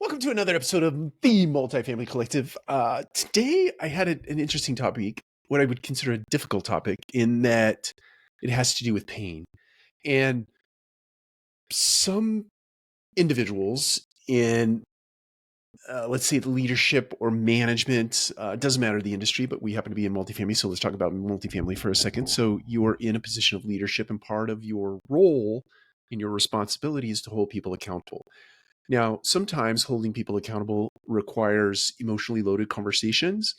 Welcome to another episode of the Multifamily Collective. Today, I had an interesting topic, what I would consider a difficult topic, in that it has to do with pain. And some individuals in, let's say, the leadership or management, it doesn't matter the industry, but we happen to be in multifamily. So let's talk about multifamily for a second. So you're in a position of leadership, and part of your role and your responsibility is to hold people accountable. Now, sometimes holding people accountable requires emotionally loaded conversations,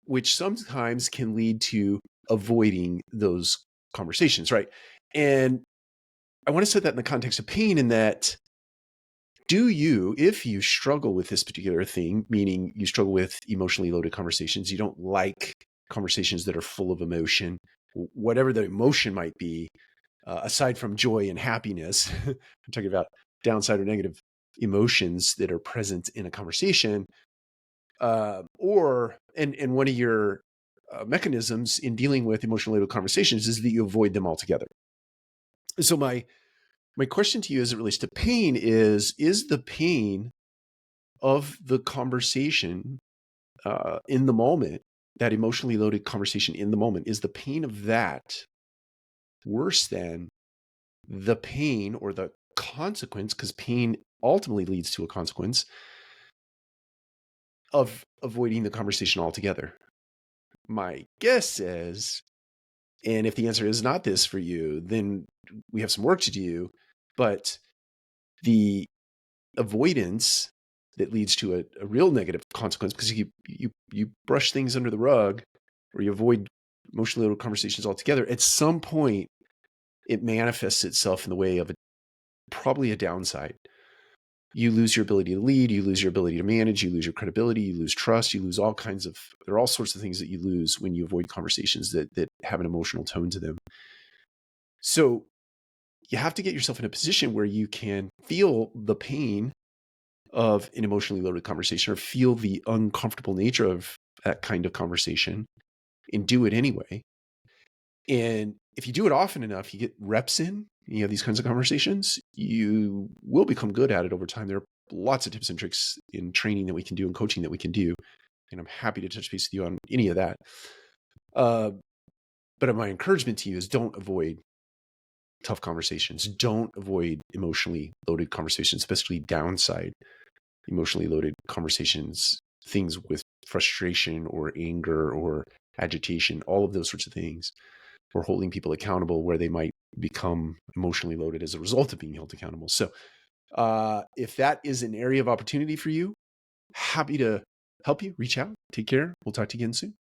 which sometimes can lead to avoiding those conversations, right? And I want to set that in the context of pain, in that, if you struggle with this particular thing, meaning you struggle with emotionally loaded conversations, you don't like conversations that are full of emotion, whatever the emotion might be, aside from joy and happiness, I'm talking about downside or negative emotions that are present in a conversation, and one of your mechanisms in dealing with emotionally loaded conversations is that you avoid them altogether. So my question to you as it relates to pain is the pain of the conversation in the moment, that emotionally loaded conversation in the moment, is the pain of that worse than the pain or the consequence, because pain ultimately leads to a consequence, of avoiding the conversation altogether? My guess is, and if the answer is not this for you, then we have some work to do, but the avoidance that leads to a real negative consequence, because you brush things under the rug, or you avoid emotionally loaded conversations altogether, at some point it manifests itself in the way of probably a downside. You lose your ability to lead, you lose your ability to manage, you lose your credibility, you lose trust, you lose there are all sorts of things that you lose when you avoid conversations that have an emotional tone to them. So you have to get yourself in a position where you can feel the pain of an emotionally loaded conversation, or feel the uncomfortable nature of that kind of conversation, and do it anyway. And if you do it often enough, you get reps in, you have these kinds of conversations, you will become good at it over time. There are lots of tips and tricks in training that we can do and coaching that we can do. And I'm happy to touch base with you on any of that. But my encouragement to you is, don't avoid tough conversations. Don't avoid emotionally loaded conversations, especially downside emotionally loaded conversations, things with frustration or anger or agitation, all of those sorts of things, or holding people accountable where they might become emotionally loaded as a result of being held accountable. So if that is an area of opportunity for you, happy to help you. Reach out. Take care. We'll talk to you again soon.